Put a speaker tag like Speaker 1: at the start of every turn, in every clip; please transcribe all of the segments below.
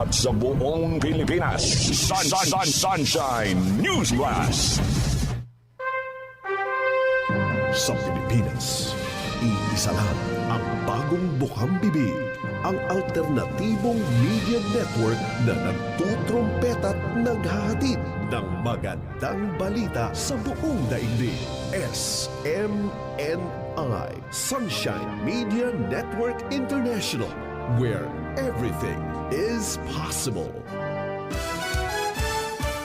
Speaker 1: At sa buong Pilipinas, Sunshine News Blast.
Speaker 2: Sa Pilipinas, iisa lang ang bagong bukang bibig, ang alternatibong media network na nagtutrumpet at naghahatid ng magandang balita sa buong daigdig. SMNI, Sunshine Media Network International, where everything is possible.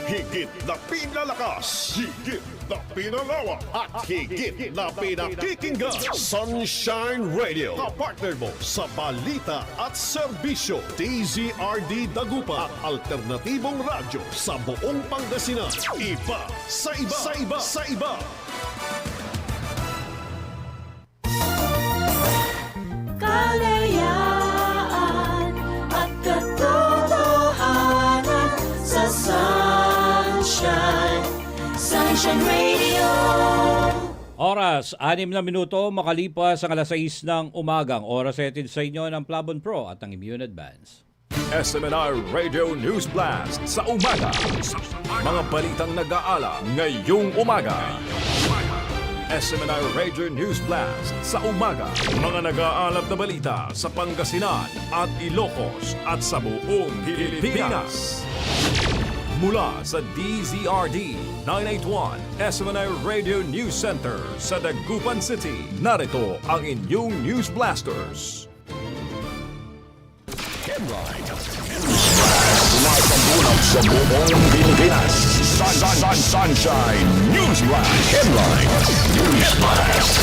Speaker 3: Higit na pinalakas, higit na pinalawak, at higit na pinakikinggan. Sunshine Radio, kapartner mo sa balita at serbisyo. DZRD Dagupan, ang alternatibong radyo sa buong Pangasinan. Iba sa iba, sa iba, sa iba.
Speaker 4: Kalayaan at katotohanan sa Sunshine Radio.
Speaker 5: Oras, 6 na minuto, makalipas ang alas 6 ng umagang. Oras natin sa inyo ng Plabon Pro at ang Immune Advance.
Speaker 1: SMNI Radio News Blast sa umaga. Mga balitang nag-aala ngayong umaga. SMNI Radio News Blast sa umaga. Mga nag-aalap na balita sa Pangasinan at Ilocos at sa buong Pilipinas. Mula sa DZRD 981 SMNI Radio News Center sa Dagupan City, narito ang inyong News Blasters. Headline. Sumasambulat sa buong Pilipinas. Sunshine News Blast. Headline. News Blast.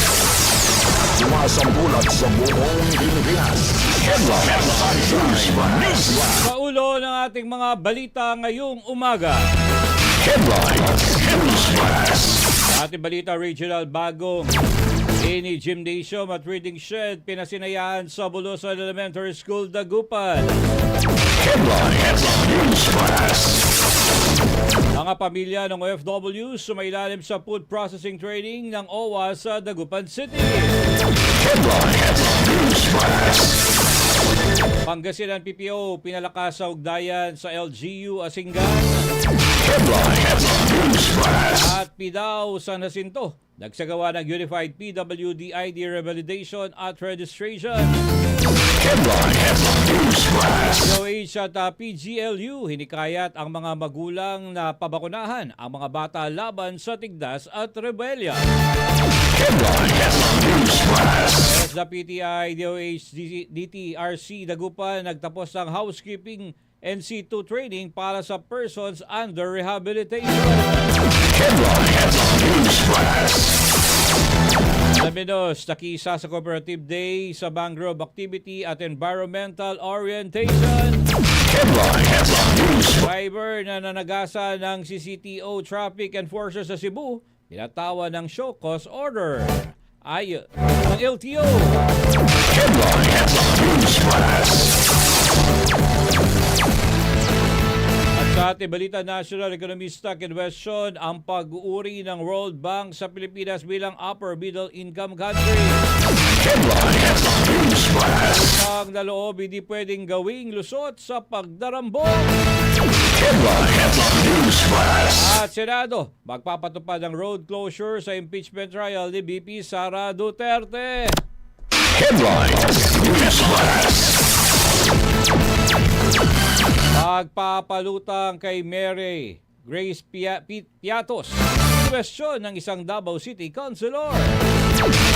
Speaker 1: Sumasambulat sa buong Pilipinas. Headline. Sunshine News Blast.
Speaker 5: Sa ulo ng ating mga balita ngayong umaga.
Speaker 1: Headline. News Blast.
Speaker 5: Sa ating balita, regional bagong Any Gymnasium at Reading Shed pinasinayaan sa Bulosan Elementary School, Dagupan.
Speaker 1: Headline. News Blast.
Speaker 5: Mga pamilya ng OFW sumailalim sa food processing training ng OWA sa Dagupan City.
Speaker 1: Headline. News Blast.
Speaker 5: Pangasinan PPO pinalakas sa ugnayan sa LGU Asingan.
Speaker 1: Headline. News Blast.
Speaker 5: At PDAO San Jacinto nagsagawa ng Unified PWD ID Revalidation at Registration.
Speaker 1: Headline. News Blast.
Speaker 5: DOH at PGLU hinikayat ang mga magulang na pabakunahan ang mga bata laban sa tigdas at rebelya.
Speaker 1: Headline. News Blast.
Speaker 5: Sa PTI, DOH, DTRC Dagupan nagtapos ng housekeeping NC2 training para sa persons under rehabilitation.
Speaker 1: Headline. News Blast.
Speaker 5: Sa Minos, nakisa sa Cooperative Day sa mangrove activity at environmental orientation.
Speaker 1: Headline. News Blast.
Speaker 5: Driver na nanagasa ng CCTO Traffic Enforcer sa Cebu, pinatawa ng show cause order. Ayon ng LTO.
Speaker 1: Headline. News Blast.
Speaker 5: At sa ating balita, national economista kinwestiyon ang pag-uuri ng World Bank sa Pilipinas bilang upper middle income country.
Speaker 1: Headline. News Blast.
Speaker 5: Ang naloob hindi pwedeng gawing lusot sa pagdarambong.
Speaker 1: Headline. News Blast.
Speaker 5: At Senado, magpapatupad ng road closure sa impeachment trial ni VP Sara Duterte.
Speaker 1: Headline. News Blast.
Speaker 5: Pagpapalutang kay Mary Grace Piatos, kwestiyon ng isang Davao City Councilor.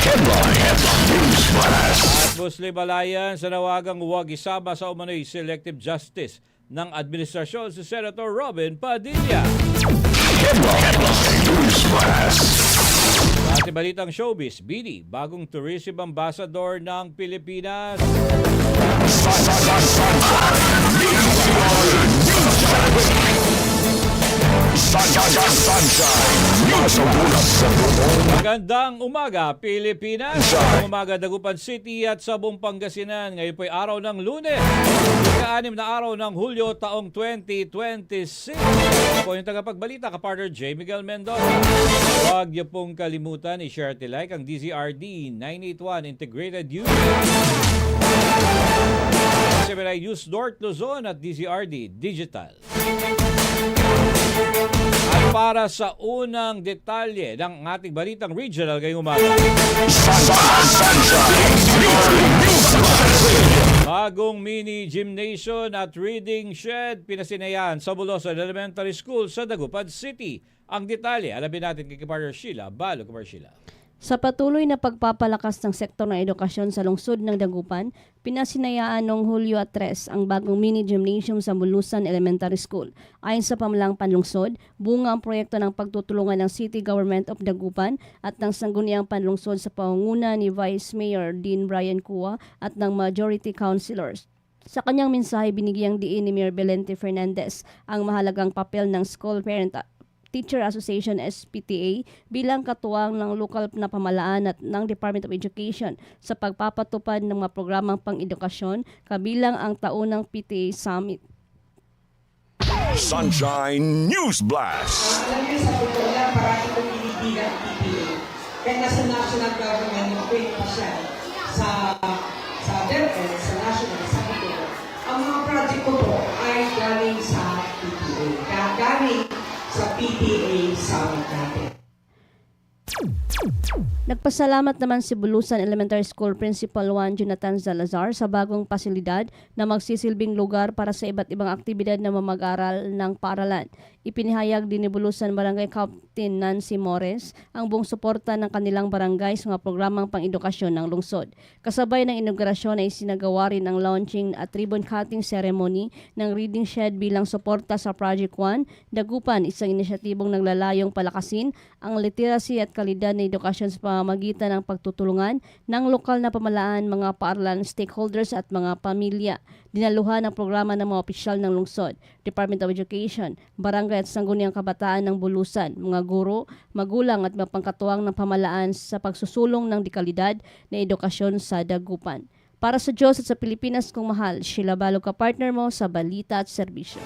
Speaker 1: Headline. News Blast.
Speaker 5: At Muslim Alliance sa nawagang huwag isama sa umano'y selective justice ng administrasyon si Senator Robin Padilla.
Speaker 1: Headline. News Blast.
Speaker 5: Sa ating balitang showbiz, Bini, bagong tourism ambassador ng Pilipinas. Magandang umaga, Pilipinas. Magandang umaga, Dagupan City at sa buong Pangasinan. Ngayon po ay araw ng Lunes, ika-6 na araw ng Hulyo taong 2026. Ako yung tagapagbalita, kapartner J. Miguel Mendoza. Huwag niyo pong kalimutan i-share at like ang DZRD 981 Integrated News. SMNI News North Luzon at DZRD Digital. At para sa unang detalye ng ating balitang regional ngayong umaga. Bagong mini gymnasium at reading shed pinasinayan sa Bulosan Elementary School sa Dagupan City. Ang detalye, alamin natin kay Kapartner Sheila. Balo, Kapartner Sheila.
Speaker 6: Sa patuloy na pagpapalakas ng sektor ng edukasyon sa lungsod ng Dagupan, pinasinayaan noong Hulyo 3 ang bagong mini gymnasium sa Bulusan Elementary School. Ayon sa pamalang panlungsod, bunga ang proyekto ng pagtutulungan ng City Government of Dagupan at ng Sangguniang Panlungsod sa pangunguna ni Vice Mayor Dean Brian Cua at ng Majority Councilors. Sa kanyang mensahe, binigyang diin ni Mayor Belente Fernandez ang mahalagang papel ng School Parent Teacher Association SPTA bilang katuwang ng lokal na pamahalaan at ng Department of Education sa pagpapatupad ng mga programang pang-edukasyon kabilang ang taunang PTA Summit.
Speaker 3: Sunshine News Blast.
Speaker 7: Alam niyo sa totoo lang, parang itong pinipigan ang PPA. Kaya nasa national government, yung 20% sa DepEd, sa national, sa totoo. Ang mga project ko po ay galing sa PPA. Kaya galing sa PTA Summit natin.
Speaker 6: Nagpasalamat naman si Bulusan Elementary School Principal Juan Jonathan Salazar sa bagong pasilidad na magsisilbing lugar para sa iba't ibang aktibidad na mamag-aral ng paaralan. Ipinahayag din ni Bulusan Barangay Captain Nancy Mores ang buong suporta ng kanilang barangay sa mga programang pang-edukasyon ng lungsod. Kasabay ng inaugurasyon ay sinagawa rin ang launching at ribbon cutting ceremony ng reading shed bilang suporta sa Project 1, Dagupan, isang inisyatibong naglalayong palakasin ang literacy at kalidad na edukasyon sa pamamagitan ng pagtutulungan ng lokal na pamahalaan, mga paaralan, stakeholders at mga pamilya. Dinaluhan ang programa ng mga opisyal ng lungsod, Department of Education, Barangay at Sangguniang Kabataan ng Bulusan, mga guro, magulang at mga pangkatuwang ng pamahalaan sa pagsusulong ng dekalidad na edukasyon sa Dagupan. Para sa Diyos at sa Pilipinas kong mahal, Sheila Balo, ka-partner mo sa Balita at Serbisyo.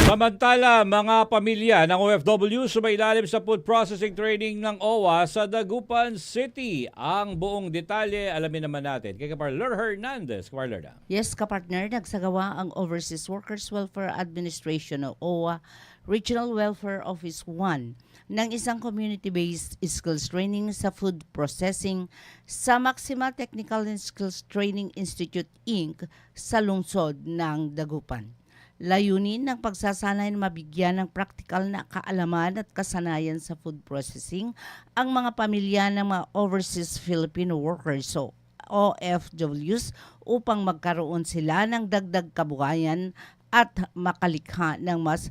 Speaker 5: Samantala, mga pamilya ng OFW sumailalim sa food processing training ng OWA sa Dagupan City. Ang buong detalye, alamin naman natin kay Kapartner Hernandez. Kapartner.
Speaker 8: Yes, kapartner, nagsagawa ang Overseas Workers Welfare Administration o OWA Regional Welfare Office 1 ng isang community-based skills training sa food processing sa Maxima Technical and Skills Training Institute Inc. sa lungsod ng Dagupan. Layunin ng pagsasanay na mabigyan ng praktikal na kaalaman at kasanayan sa food processing ang mga pamilya ng mga Overseas Filipino Workers o OFWs upang magkaroon sila ng dagdag kabuhayan at makalikha ng mas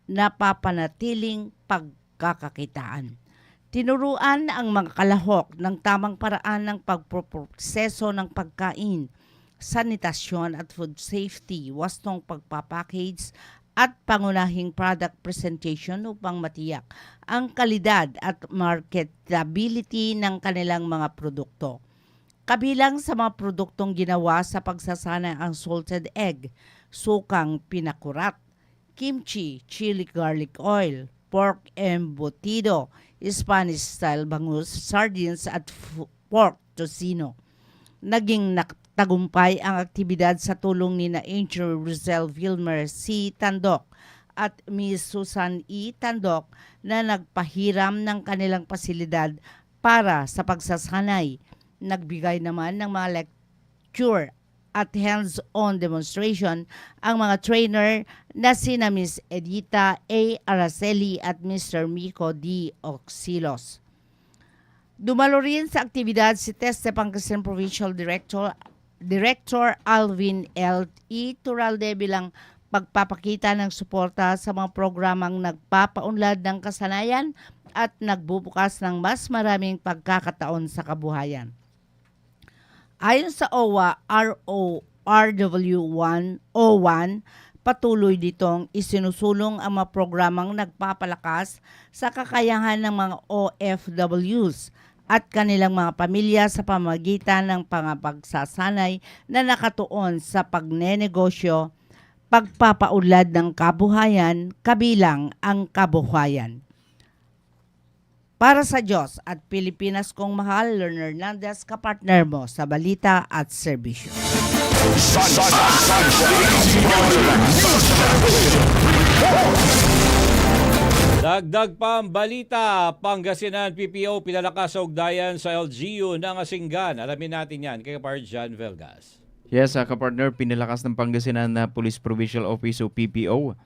Speaker 8: napapanatiling pagkakakitaan. Tinuruan ang mga kalahok ng tamang paraan ng pagproproseso ng pagkain, sanitasyon at food safety, wastong pagpapackage at pangunahing product presentation upang matiyak ang kalidad at marketability ng kanilang mga produkto. Kabilang sa mga produktong ginawa sa pagsasana ang salted egg, sukang pinakurat, kimchi, chili garlic oil, pork embutido, Spanish-style bangus, sardines at pork tocino. Naging tagumpay ang aktibidad sa tulong ni na Angel Rizal Vilmer C. Tandok at Miss Susan E. Tandok na nagpahiram ng kanilang pasilidad para sa pagsasanay. Nagbigay naman ng mga lecture at hands-on demonstration ang mga trainer na sina Miss Edita A. Araceli at Mr. Miko D. Oxilos. Dumalo rin sa aktibidad si Teste Pangasinan Provincial Director Alvin L. E. Turalde bilang pagpapakita ng suporta sa mga programang nagpapaunlad ng kasanayan at nagbubukas ng mas maraming pagkakataon sa kabuhayan. Ayon sa OWA RW101, patuloy ditong isinusulong ang mga programang nagpapalakas sa kakayahan ng mga OFWs at kanilang mga pamilya sa pamamagitan ng pagsasanay na nakatuon sa pagnenegosyo, pagpapaunlad ng kabuhayan, kabilang ang kabuhayan. Para sa Diyos at Pilipinas kong mahal, Lerner Hernandez, kapartner mo sa balita at serbisyo.
Speaker 5: Dagdag pa ang balita, Pangasinan PPO pinalakas sa ugnayan sa LGU ng Asinggan. Alamin natin yan kay Kapar John Velgas.
Speaker 9: Yes, kapartner, pinalakas ng Pangasinan na Police Provincial Office o PPO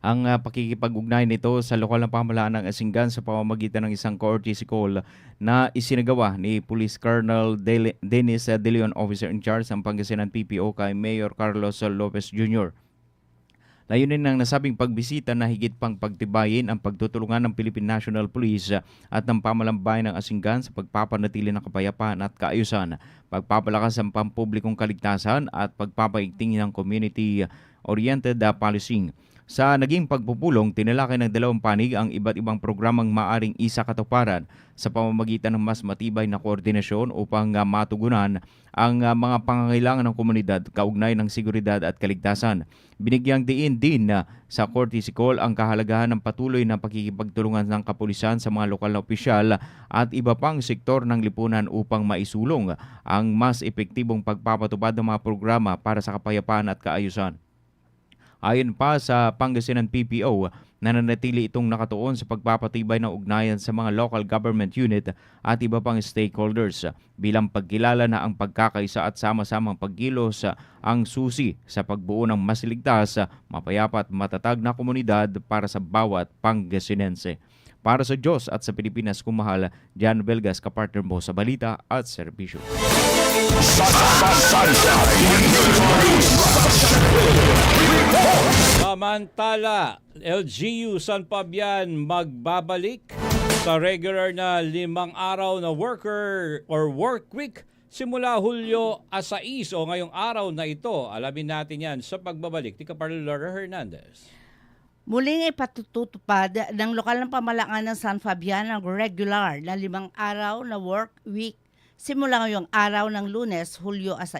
Speaker 9: ang pakikipag-ugnay nito sa lokal na pamahalaan ng Asinggan sa pamamagitan ng isang courtesy call na isinagawa ni Police Colonel Dennis De Leon, Officer in Charge ng Pangasinan PPO kay Mayor Carlos Lopez Jr. Layunin ng nasabing pagbisita na higit pang pagtibayin ang pagtutulungan ng Philippine National Police at ng pamalambayan ng Asinggan sa pagpapanatili ng kapayapaan at kaayusan, pagpapalakas ng pampublikong kaligtasan at pagpapaigting ng community-oriented policing. Sa naging pagpupulong, tinalakay ng dalawang panig ang iba't ibang programang maaring isakatuparan sa pamamagitan ng mas matibay na koordinasyon upang matugunan ang mga pangangailangan ng komunidad kaugnay ng seguridad at kaligtasan. Binigyang diin din sa courtesy call ang kahalagahan ng patuloy na pakikipagtulungan ng kapulisan sa mga lokal na opisyal at iba pang sektor ng lipunan upang maisulong ang mas epektibong pagpapatupad ng mga programa para sa kapayapaan at kaayusan. Ayon pa sa Pangasinan PPO, nananatili itong nakatuon sa pagpapatibay ng ugnayan sa mga local government unit at iba pang stakeholders bilang pagkilala na ang pagkakaisa at sama-samang pagkilos ang susi sa pagbuo ng mas ligtas, mapayapa at matatag na komunidad para sa bawat Pangasinense. Para sa Diyos at sa Pilipinas kung mahal, Jan Velgas, kapartner mo sa balita at serbisyo.
Speaker 5: Samantala, LGU San Fabian magbabalik sa regular na 5 araw na worker or work week simula Hulyo 6 o ngayong araw na ito. Alamin natin yan sa pagbabalik ni Kapar Lerner Hernandez.
Speaker 8: Muling ipatutupad ng lokal ng pamahalaan ng San Fabian ang regular na 5 araw na work week simula ngayong araw ng Lunes, Hulyo 6,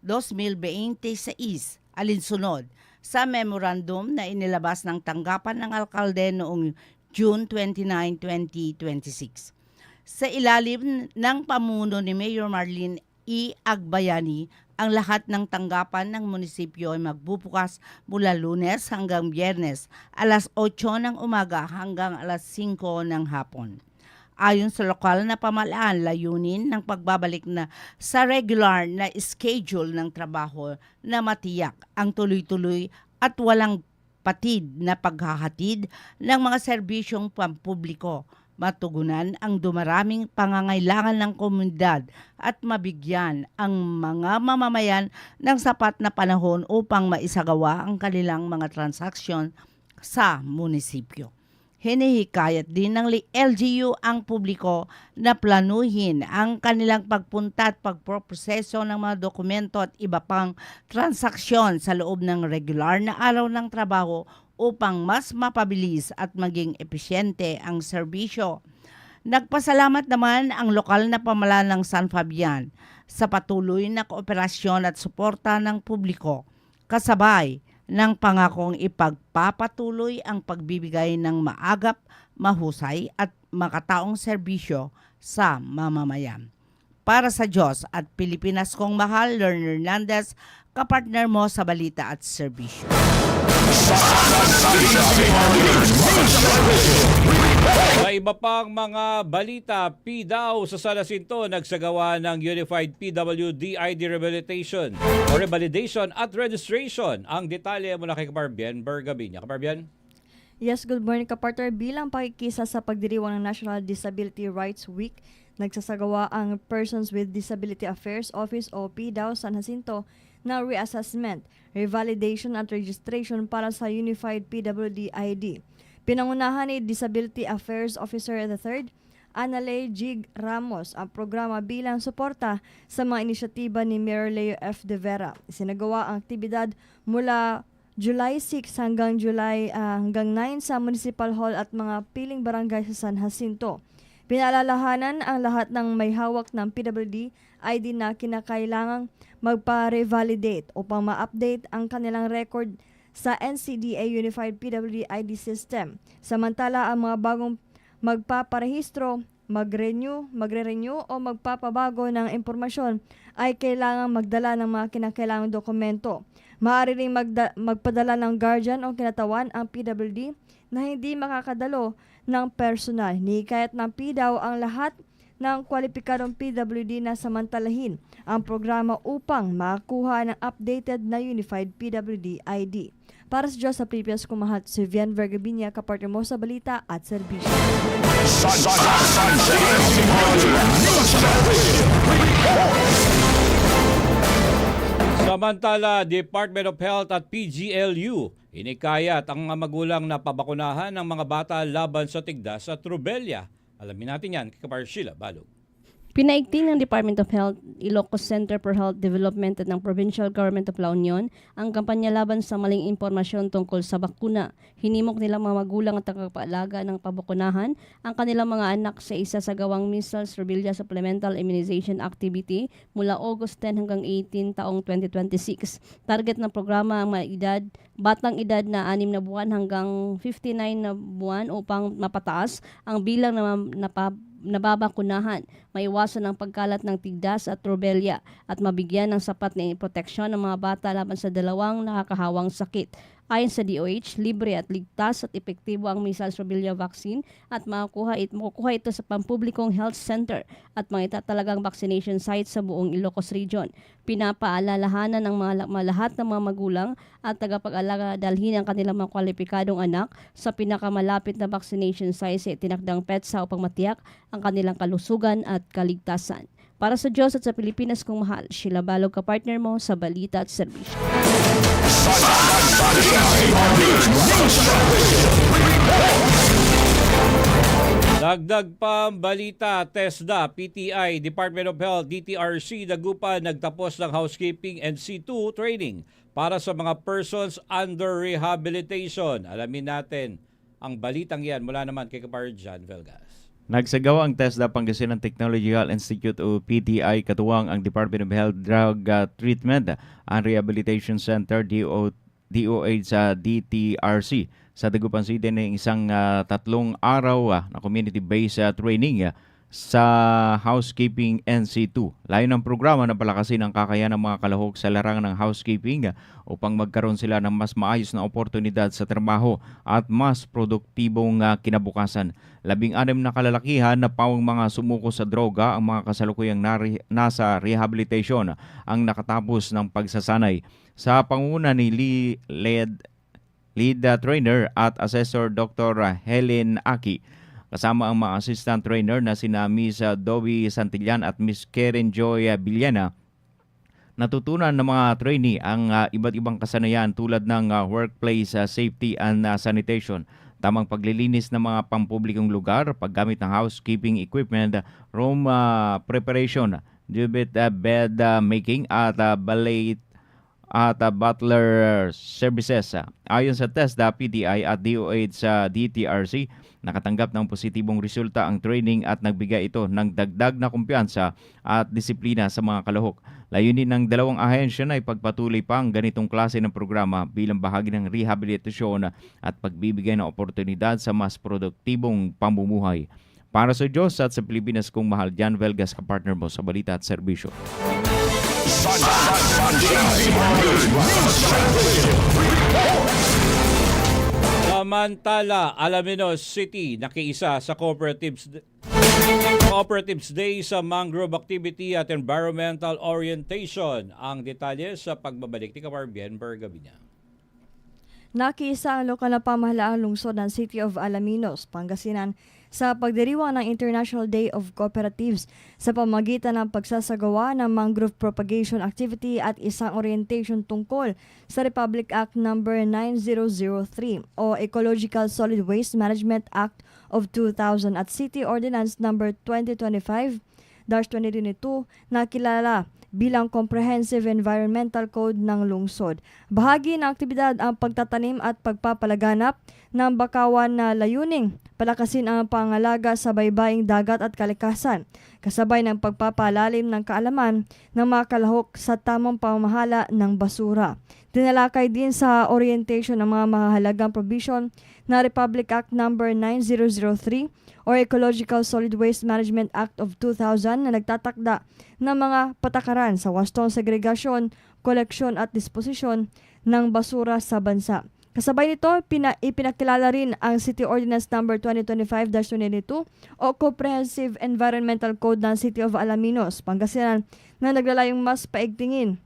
Speaker 8: 2026, alinsunod sa memorandum na inilabas ng tanggapan ng alkalde noong June 29, 2026. Sa ilalim ng pamuno ni Mayor Marlene E. Agbayani, ang lahat ng tanggapan ng munisipyo ay magbubukas mula Lunes hanggang Biyernes, alas 8 ng umaga hanggang alas 5 ng hapon. Ayon sa lokal na pamahalaan, layunin ng pagbabalik na sa regular na schedule ng trabaho na matiyak ang tuloy-tuloy at walang patid na paghahatid ng mga serbisyong pampubliko, matugunan ang dumaraming pangangailangan ng komunidad at mabigyan ang mga mamamayan ng sapat na panahon upang maisagawa ang kanilang mga transaksyon sa munisipyo. Hinihikayat din ng LGU ang publiko na planuhin ang kanilang pagpunta at pagproproseso ng mga dokumento at iba pang transaksyon sa loob ng regular na araw ng trabaho upang mas mapabilis at maging epesyente ang serbisyo. Nagpasalamat naman ang lokal na pamahalaan ng San Fabian sa patuloy na kooperasyon at suporta ng publiko, kasabay ng pangakong ipagpapatuloy ang pagbibigay ng maagap, mahusay at makataong serbisyo sa mamamayan. Para sa Diyos at Pilipinas kong mahal, Lerner Hernandez, kapartner mo sa balita at serbisyo.
Speaker 5: Sa iba pang mga balita, PDAO sa San Jacinto nagsagawa ng Unified PWD ID Rehabilitation o Revalidation at Registration. Ang detalye mula kay Kaparbian Bergabinya. Kaparbian?
Speaker 6: Yes, good morning kapartner. Bilang pakikisa sa pagdiriwang ng National Disability Rights Week, nagsasagawa ang Persons with Disability Affairs Office o PDAO San Jacinto na reassessment, revalidation at registration para sa Unified PWD ID. Pinangunahan ni Disability Affairs Officer III, Analay Jig Ramos, ang programa bilang suporta sa mga inisyatiba ni Mayor Leo F. De Vera. Isinagawa ang aktibidad mula July 6 hanggang 9 sa Municipal Hall at mga piling barangay sa San Jacinto. Pinaalalahanan ang lahat ng may hawak ng PWD ID na kinakailangang magpa-revalidate upang ma-update ang kanilang record sa NCDA Unified PWD ID System. Samantala, ang mga bagong
Speaker 10: magpaparehistro, magre-renew o magpapabago ng impormasyon ay kailangang magdala ng mga kinakailangang dokumento. Maaari ring magpadala ng guardian o kinatawan ang PWD na hindi makakadalo ng personal. Hihikayat ng PDAW ang lahat ng kwalipikadong PWD na samantalahin ang programa upang makakuha ng updated na Unified PWD ID. Para sa Diyos sa Pilipinas, kumahat si Vian Vergabinia, kapartner mo sa balita at serbisyo.
Speaker 5: Samantala, Department of Health at PGLU inikayat ang mga magulang na pabakunahan ng mga bata laban sa tigdas at rubella. Alamin natin yan kay Kapar Sheila Balog.
Speaker 6: Pinaigting ng Department of Health, Ilocos Center for Health Development at ng Provincial Government of La Union ang kampanya laban sa maling impormasyon tungkol sa bakuna. Hinimok nilang mga magulang at tagapagpaalaga ng pabakunahan ang kanilang mga anak sa isa sa gawang measles rubella supplemental immunization activity mula August 10 hanggang 18 taong 2026. Target ng programa ang mga batang edad na 6 na buwan hanggang 59 na buwan upang mapataas ang bilang na nababakunahan, maiwasan ang pagkalat ng tigdas at rubella at mabigyan ng sapat na proteksyon ng mga bata laban sa dalawang nakakahawang sakit. Ayon sa DOH, libre at ligtas at epektibo ang measles rubella vaccine at makukuha ito sa pampublikong health center at mga talagang vaccination sites sa buong Ilocos Region. Pinapaalalahanan ng lahat ng mga magulang at tagapag-alaga dalhin ang kanilang mga kwalipikadong anak sa pinakamalapit na vaccination sites sa tinakdang PETSA upang matiyak ang kanilang kalusugan at kaligtasan. Para sa Diyos at sa Pilipinas kong mahal, Sheila Balog, kapartner mo sa balita at serbisyo.
Speaker 5: Dagdag pa ang balita, TESDA, PTI, Department of Health, DTRC, Dagupan nagtapos ng housekeeping and C2 training para sa mga persons under rehabilitation. Alamin natin ang balitang yan mula naman kay Kapar John Velgas.
Speaker 9: Nagsagawa ang TESDA Pangasinan Technological Institute o PTI katuwang ang Department of Health Drug Treatment and Rehabilitation Center DOH sa DTRC sa Dagupan City ng isang 3 araw na community-based training sa housekeeping NC2. Layo ng programa na palakasin ang kakayahan ng mga kalahok sa larangan ng housekeeping upang magkaroon sila ng mas maayos na oportunidad sa trabaho at mas produktibong kinabukasan. 16 na kalalakihan na pawang mga sumuko sa droga ang mga kasalukuyang nasa rehabilitation ang nakatapos ng pagsasanay. Sa pangunguna ni lead trainer at assessor Dr. Helen Aki, kasama ang mga assistant trainer na sina Ms. Dobby Santillan at Ms. Karen Joy Villena, natutunan ng mga trainee ang iba't ibang kasanayan tulad ng workplace safety and sanitation, tamang paglilinis ng mga pampublikong lugar, paggamit ng housekeeping equipment, room preparation, bed making at ballet at butler services. Ayon sa TESDA, PTI at DOH sa DTRC, nakatanggap ng positibong resulta ang training at nagbigay ito ng dagdag na kumpiyansa at disiplina sa mga kalahok. Layunin ng dalawang ahensya na ipagpatuloy pa ang ganitong klase ng programa bilang bahagi ng rehabilitasyon at pagbibigay ng oportunidad sa mas produktibong pamumuhay. Para sa Diyos at sa Pilipinas kong mahal, Jan Velgas, kapartner mo sa balita at serbisyo.
Speaker 5: Samantala, Alaminos City nakiisa sa Cooperatives Day sa Mangrove Activity at Environmental Orientation. Ang detalye sa pagbabalik ni Kapar Bien Bergabina.
Speaker 10: Nakiisa ang lokal na pamahalaang lungsod ng City of Alaminos, Pangasinan sa pagdiriwang ng International Day of Cooperatives sa pamamagitan ng pagsasagawa ng mangrove propagation activity at isang orientation tungkol sa Republic Act No. 9003 o Ecological Solid Waste Management Act of 2000 at City Ordinance No. 2025-2022 na kilala bilang Comprehensive Environmental Code ng lungsod. Bahagi ng aktibidad ang pagtatanim at pagpapalaganap ng bakawan na layuning palakasin ang pangalaga sa baybaying dagat at kalikasan, kasabay ng pagpapalalim ng kaalaman ng mga kalahok sa tamang pamamahala ng basura. Tinalakay din sa orientation ng mga mahalagang provision na Republic Act No. 9003 or Ecological Solid Waste Management Act of 2000 na nagtatakda ng mga patakaran sa wastong segregasyon, koleksyon at disposisyon ng basura sa bansa. Kasabay nito, ipinakilala rin ang City Ordinance No. 2025-22 o Comprehensive Environmental Code ng City of Alaminos, Pangasinan na naglalayong mas paigtingin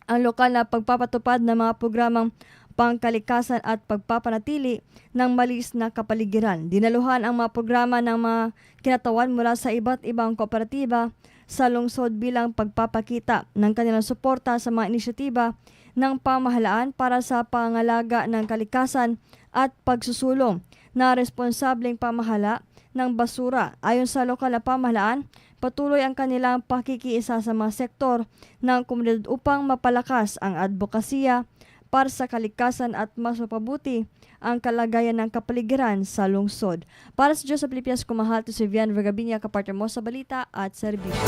Speaker 10: ang lokal na pagpapatupad ng mga programang pangkalikasan at pagpapanatili ng malis na kapaligiran. Dinaluhan ang mga programa ng mga kinatawan mula sa iba't ibang kooperatiba sa lungsod bilang pagpapakita ng kanilang suporta sa mga inisyatiba ng pamahalaan para sa pangalaga ng kalikasan at pagsusulong na responsableng pamahala ng basura. Ayon sa lokal na pamahalaan, patuloy ang kanilang pakikiisa sa mga sektor ng komunidad upang mapalakas ang advokasya para sa kalikasan at mas mapabuti ang kalagayan ng kapaligiran sa lungsod. Para sa Diyos sa Pilipinas, kumahal to si Vian Vergabinia, kapartner mo sa balita at serbisyo.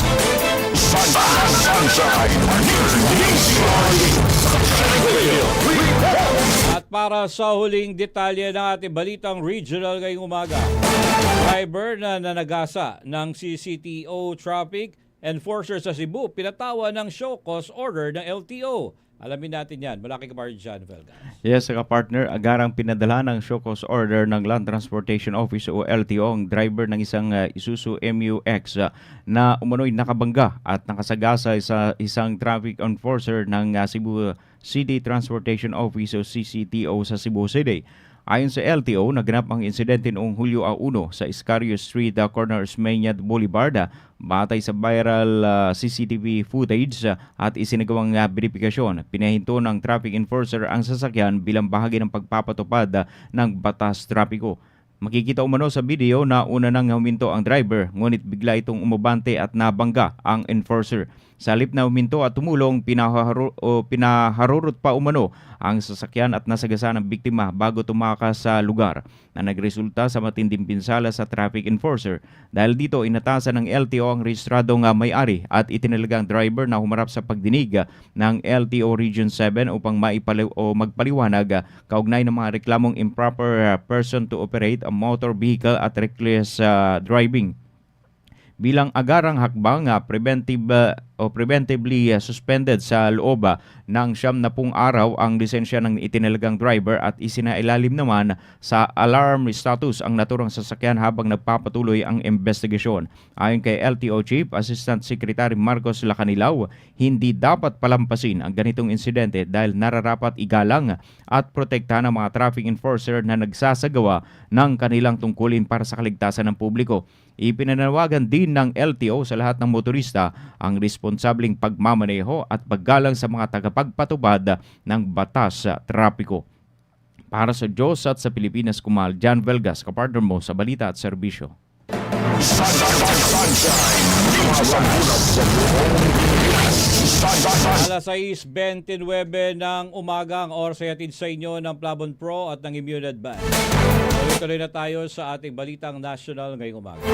Speaker 5: At para sa huling detalye ng ating balitang regional ngayong umaga, driver na nanagasa ng CCTO traffic enforcer sa Cebu pinatawa ng show cause order ng LTO. Alamin natin yan. Malaki ka John Velga.
Speaker 9: Yes, ka-partner, agarang pinadala ng show cause order ng Land Transportation Office o LTO ang driver ng isang Isuzu MU-X na umano'y nakabangga at nakasagasa sa isang traffic enforcer ng Cebu City Transportation Office o CCTO sa Cebu City. Ayon sa LTO, naganap ang insidente noong Hulyo 1 sa Iscario Street, corner Osmeña Boulevard, batay sa viral CCTV footage at isinagawang verifikasyon. Pinahinto ng traffic enforcer ang sasakyan bilang bahagi ng pagpapatupad ng batas trapiko. Makikita umano sa video na una nang huminto ang driver, ngunit bigla itong umabante at nabangga ang enforcer. Sa halip na huminto at tumulong, pinaharurot pa umano ang sasakyan at nasagasaan ng biktima bago tumakas sa lugar na nagresulta sa matinding pinsala sa traffic enforcer. Dahil dito, inatasan ng LTO ang rehistradong may-ari at itinalaga ang driver na humarap sa pagdinig ng LTO Region 7 upang magpaliwanag kaugnay ng mga reklamong improper person to operate a motor vehicle at reckless driving. Bilang agarang hakbang, preventively suspended sa loob ng 70 araw ang lisensya ng itinalagang driver at isinailalim naman sa alarm status ang naturang sasakyan habang nagpapatuloy ang investigasyon. Ayon kay LTO Chief Assistant Secretary Marcos Lacanilaw, hindi dapat palampasin ang ganitong insidente dahil nararapat igalang at protektahan ang mga traffic enforcer na nagsasagawa ng kanilang tungkulin para sa kaligtasan ng publiko. Ipinanawagan din ng LTO sa lahat ng motorista ang responsableng pagmamaneho at paggalang sa mga tagapagpatubad ng batas sa trapiko. Para sa Diyos at sa Pilipinas, kumal John Velgas, kapartner mo sa balita at serbisyo.
Speaker 5: Alas 6:29 ng umaga ang oras ay hatid sa inyo ng Plabon Pro at ng Immune Advance. Tuloy na tayo sa ating balitang national ngayong umaga.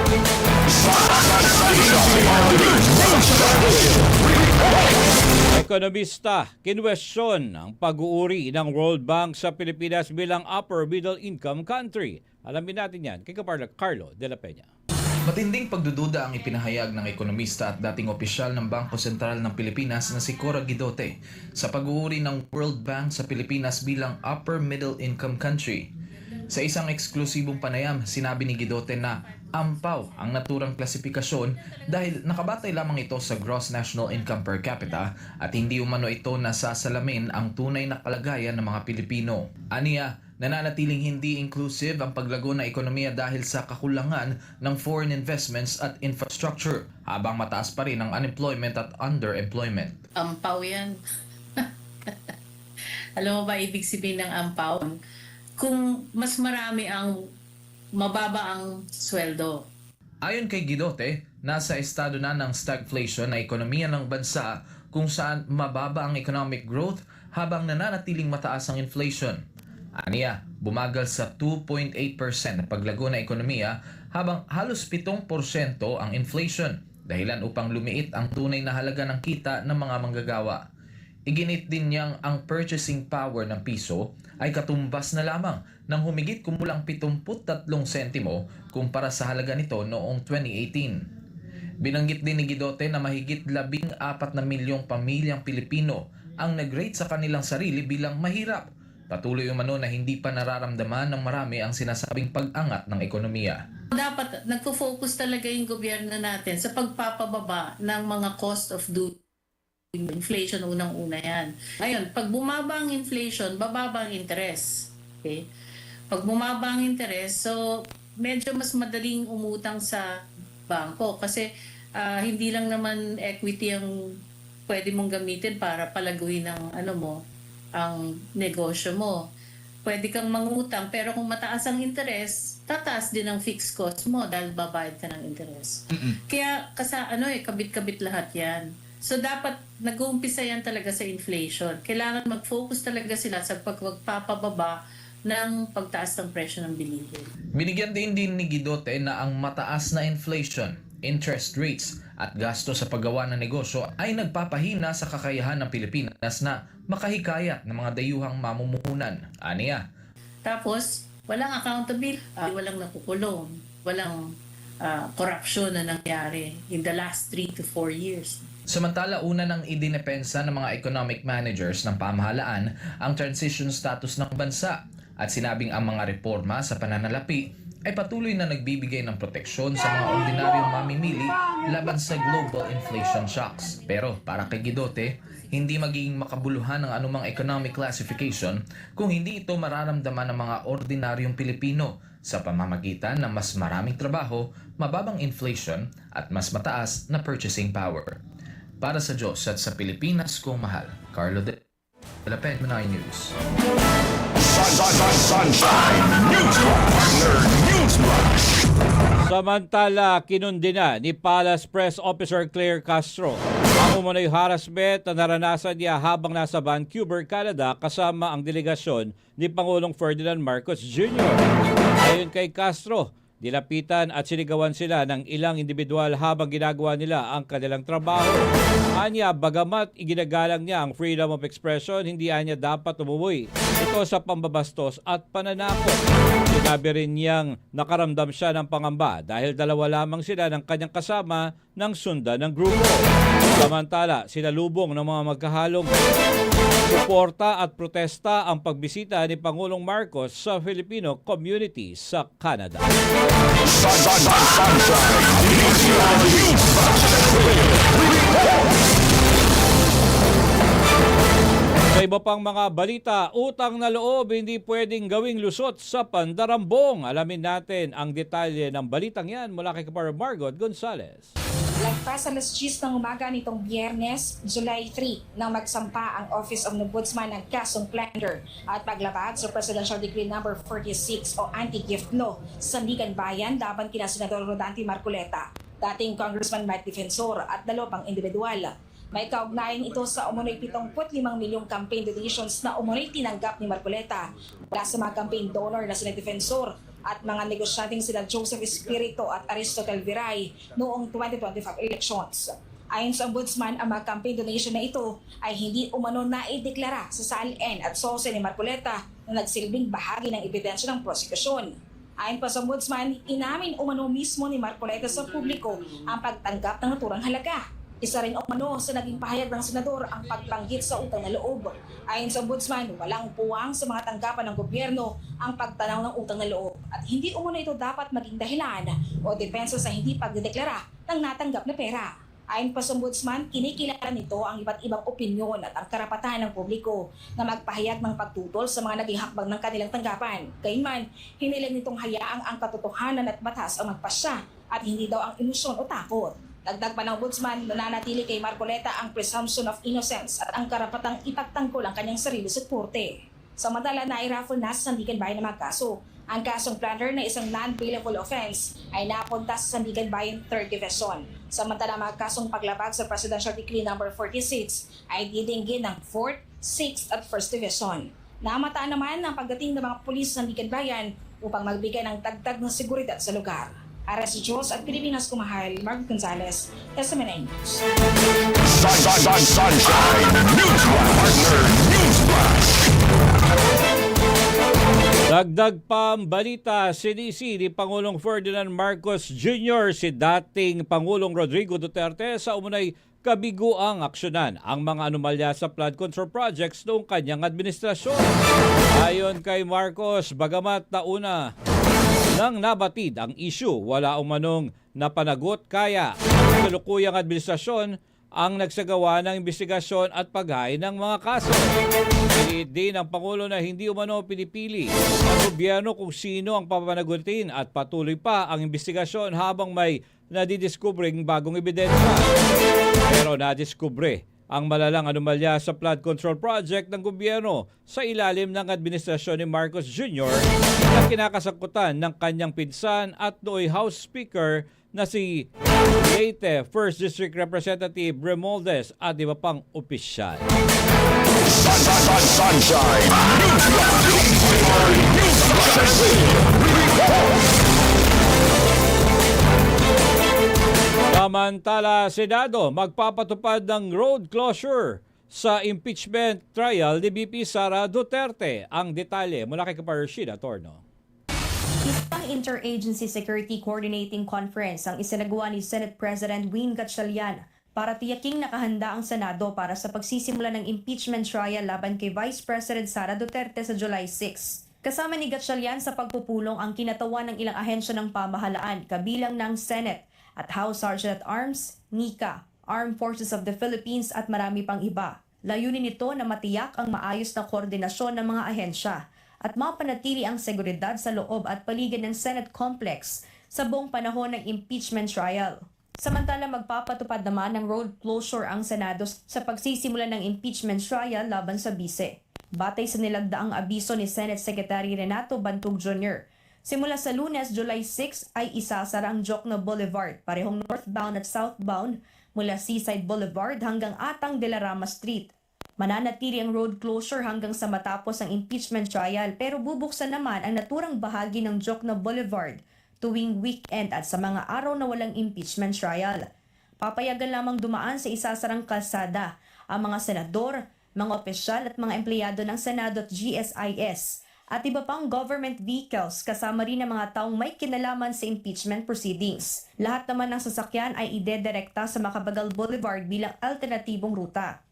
Speaker 5: Ekonomista, kinwestiyon ang pag-uuri ng World Bank sa Pilipinas bilang upper middle income country. Alamin natin yan kay Kaparla Carlo de la Peña.
Speaker 11: Matinding pagdududa ang ipinahayag ng ekonomista at dating opisyal ng Bangko Sentral ng Pilipinas na si Cora Guidote sa pag-uuri ng World Bank sa Pilipinas bilang upper middle income country. Sa isang eksklusibong panayam, sinabi ni Guidote na ampaw ang naturang klasifikasyon dahil nakabatay lamang ito sa gross national income per capita at hindi umano ito nasasalamin ang tunay na kalagayan ng mga Pilipino. Aniya, nananatiling hindi inclusive ang paglago ng ekonomiya dahil sa kakulangan ng foreign investments at infrastructure, habang mataas pa rin ang unemployment at underemployment.
Speaker 12: Ampaw yan. Alam mo ba ibig sabihin ng ampaw? Kung mas marami ang mababa ang sweldo.
Speaker 11: Ayon kay Guidote, nasa estado na ng stagflation na ekonomiya ng bansa kung saan mababa ang economic growth habang nananatiling mataas ang inflation. Aniya, bumagal sa 2.8% na paglago ng ekonomiya habang halos 7% ang inflation, dahilan upang lumiit ang tunay na halaga ng kita ng mga manggagawa. Iginit din niyang ang purchasing power ng piso ay katumbas na lamang ng humigit kumulang 73 sentimo kumpara sa halaga nito noong 2018. Binanggit din ni Guidote na mahigit 14 na milyong pamilyang Pilipino ang nag-rate sa kanilang sarili bilang mahirap. Patuloy umano na hindi pa nararamdaman ng marami ang sinasabing pag-angat ng ekonomiya.
Speaker 12: Dapat nagfo-focus talaga yung gobyerno natin sa pagpapababa ng mga cost of doing inflation, unang-una yan. Ngayon, pag bumaba ang inflation, bababa ang interest. Okay? Pag bumaba ang interest, so medyo mas madaling umutang sa bangko kasi hindi lang naman equity ang pwede mong gamitin para palaguin ang ang negosyo mo. Pwede kang mangutang pero kung mataas ang interest, tataas din ang fixed cost mo dahil babayad ka ng interest. Kaya kabit-kabit lahat 'yan. So dapat nag-uumpisa yan talaga sa inflation. Kailangan mag-focus talaga sila sa pagpapababa ng pagtaas ng presyo ng bilihin.
Speaker 11: Binigyan din ni Guidote na ang mataas na inflation, interest rates at gasto sa paggawa ng negosyo ay nagpapahina sa kakayahan ng Pilipinas na makahikayat ng mga dayuhang mamumuhunan. Aniya.
Speaker 12: Tapos, walang accountability, walang nakukulong, walang corruption na nangyari in the last 3 to 4 years.
Speaker 11: Samantala, una nang idinepensa ng mga economic managers ng pamahalaan ang transition status ng bansa at sinabing ang mga reforma sa pananalapi ay patuloy na nagbibigay ng proteksyon sa mga ordinaryong mamimili laban sa global inflation shocks. Pero para kay Guidote, hindi magiging makabuluhan ng anumang economic classification kung hindi ito mararamdaman ng mga ordinaryong Pilipino sa pamamagitan ng mas maraming trabaho, mababang inflation at mas mataas na purchasing power. Para sa Diyos at sa Pilipinas kong mahal, Carlo de la Peña News.
Speaker 1: Sunshine News Flash.
Speaker 5: Samantala, kinundina ni Palace Press Officer Claire Castro ang umunoy harassment na naranasan niya habang nasa Vancouver, Canada kasama ang delegasyon ni Pangulong Ferdinand Marcos Jr. Ayon kay Castro, dilapitan at sinigawan sila ng ilang individual habang ginagawa nila ang kanilang trabaho. Anya, bagamat iginagalang niya ang freedom of expression, hindi anya dapat umuwi ito sa pambabastos at pananakot. Sinabi rin niyang nakaramdam siya ng pangamba dahil dalawa lamang sila ng kanyang kasama ng sundan ng grupo. Samantala, sinalubong ng mga magkahalong suporta at protesta ang pagbisita ni Pangulong Marcos sa Filipino community sa Canada. Sa iba pang mga balita, utang na loob hindi pwedeng gawing lusot sa pandarambong. Alamin natin ang detalye ng balitang yan mula kay Kapar Margot Gonzales.
Speaker 13: Lagpas alas 10 ng umaga nitong Biyernes, July 3, nang magsampa ang Office of Ombudsman ng kasong plunder at paglabag sa Presidential Decree No. 46 o Anti-Gift Law sa Sandigan Bayan laban kina Senador Rodante Marcoleta, dating Congressman Mike Defensor at 2 pang individual. May kaugnayan ito sa umunoy 75 milyong campaign donations na umunoy tinanggap ni Marcoleta mula sa mga campaign donor na sina Defensor at mga negosyanteng sila Joseph Espiritu at Aristotle Viray noong 2025 elections. Ayon sa Ombudsman, ang mga campaign donation na ito ay hindi umano naideklara sa SALN at SOSE ni Marcoleta na nagsilbing bahagi ng ebidensya ng prosekusyon. Ayon pa sa Ombudsman, inamin umano mismo ni Marcoleta sa publiko ang pagtanggap ng naturang halaga. Isa rin umano sa naging pahayag ng senador ang pagbanggit sa utang na loob. Ayon sa Ombudsman, walang puwang sa mga tanggapan ng gobyerno ang pagtanaw ng utang na loob at hindi umano ito dapat maging dahilan o depensa sa hindi pagdedeklara ng natanggap na pera. Ayon pa sa Ombudsman, kinikilala nito ang iba't ibang opinyon at ang karapatan ng publiko na magpahayag ng pagtutol sa mga naging hakbang ng kanilang tanggapan. Gayunman, hiniling nitong hayaang ang katotohanan at batas ang magpasya at hindi daw ang ilusyon o takot. Dagdag pa ng Ombudsman, nananatili kay Marcoleta ang presumption of innocence at ang karapatang ipagtanggol ang kanyang sarili sa korte. Samantala, nairaffle na sa Sandigan Bayan ng mga kaso. Ang kasong plunder na isang non-bailable offense ay napunta sa Sandigan Bayan 3rd Division. Samantala, mga kasong paglabag sa Presidential Decree No. 46 ay didinggin ng 4th, 6th at 1st Division. Namataan naman ang pagdating ng mga pulis sa Sandigan Bayan upang magbigay ng dagdag ng seguridad sa lugar. Para sa Diyos at Pilipinas kumahal, Margot Gonzales, SMNA News.
Speaker 1: Sunshine News Flash.
Speaker 5: Dagdag pambalita, sinisi ni Pangulong Ferdinand Marcos Jr. si dating Pangulong Rodrigo Duterte sa umunay kabiguang aksyonan ang mga anomalya sa flood control projects noong kanyang administrasyon. Ayon kay Marcos, bagamat nauna nang nabatid ang issue, wala umanong napanagot kaya ang kalukuyang administrasyon ang nagsagawa ng investigasyon at paghain ng mga kaso. Iniit din ng Pangulo na hindi umano pinipili ang gobyerno kung sino ang papanagutin at patuloy pa ang investigasyon habang may nadidiskubring bagong ebidensya. Pero nadiskubre ang malalang anomalya sa flood control project ng gobyerno sa ilalim ng administrasyon ni Marcos Jr. na kinakasangkutan ng kanyang pinsan at nooy House Speaker na si Leyte 1st District Representative Remoldes at iba pang opisyal. Samantala, Senado magpapatupad ng road closure sa impeachment trial ni VP Sara Duterte. Ang detalye mula kay Kaparashida Torno.
Speaker 14: Isang Interagency Security Coordinating Conference ang isinagawa ni Senate President Win Gatchalian para tiyaking nakahanda ang Senado para sa pagsisimula ng impeachment trial laban kay Vice President Sara Duterte sa July 6. Kasama ni Gatchalian sa pagpupulong ang kinatawan ng ilang ahensya ng pamahalaan kabilang ng Senate at House Sergeant-at-Arms, NICA, Armed Forces of the Philippines at marami pang iba. Layunin nito na matiyak ang maayos na koordinasyon ng mga ahensya at mapanatili ang seguridad sa loob at paligid ng Senate Complex sa buong panahon ng impeachment trial. Samantala, magpapatupad naman ng road closure ang Senado sa pagsisimula ng impeachment trial laban sa bise. Batay sa nilagdaang abiso ni Senate Secretary Renato Bantug Jr., simula sa Lunes, July 6 ay isasara ang Jokno Boulevard, parehong northbound at southbound mula Seaside Boulevard hanggang Atang de la Rama Street. Mananatili ang road closure hanggang sa matapos ang impeachment trial pero bubuksan naman ang naturang bahagi ng Jokno Boulevard tuwing weekend at sa mga araw na walang impeachment trial. Papayagan lamang dumaan sa isasarang kalsada ang mga senador, mga opisyal at mga empleyado ng Senado at GSIS at iba pang government vehicles kasama rin ang mga taong may kinalaman sa impeachment proceedings. Lahat naman ng sasakyan ay idedirekta sa Macapagal Boulevard bilang alternatibong ruta.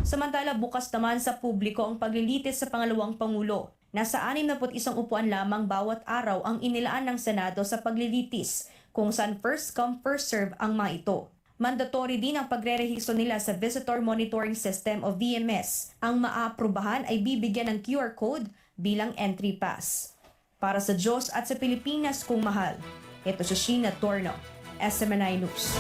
Speaker 14: Samantala, bukas naman sa publiko ang paglilitis sa pangalawang Pangulo. Nasa 61 upuan lamang bawat araw ang inilaan ng Senado sa paglilitis, kung saan first come first serve ang mga ito. Mandatory din ang pagre-rehisto nila sa Visitor Monitoring System o VMS. Ang maaprubahan ay bibigyan ng QR code bilang entry pass. Para sa Diyos at sa Pilipinas kung mahal, ito si Sheena Torno, SMNI News.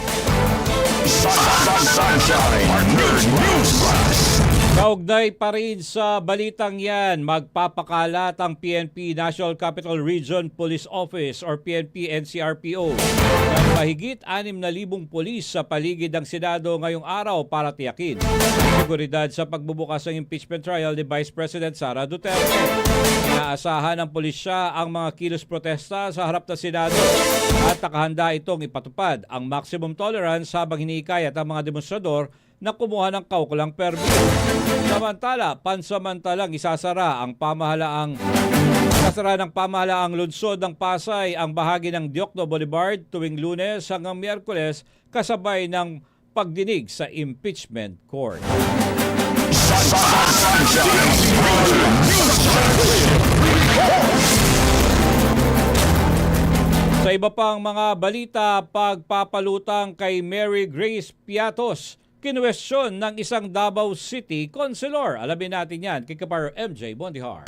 Speaker 5: Kaugnay pa rin sa balitang yan, magpapakalat ang PNP National Capital Region Police Office or PNP NCRPO ng mahigit 6,000 pulis sa paligid ng Senado ngayong araw para tiyakin ang seguridad sa pagbubukas ng impeachment trial ni Vice President Sara Duterte. Inaasahan ng pulisya ang mga kilos protesta sa harap ng Senado at nakahanda itong ipatupad ang maximum tolerance habang hiniikayat ang mga demonstrador na kumuha ng kaukulang permit. Samantala, pansamantalang isasara ng pamahalaang lungsod ng Pasay ang bahagi ng Diokno Boulevard tuwing Lunes hanggang Miyerkules kasabay ng pagdinig sa impeachment court. Sa iba pang mga balita, pagpapalutang kay Mary Grace Piatos, kinuwestiyon ng isang Davao City Councilor. Alamin natin yan kay Kaparo MJ Bondihar.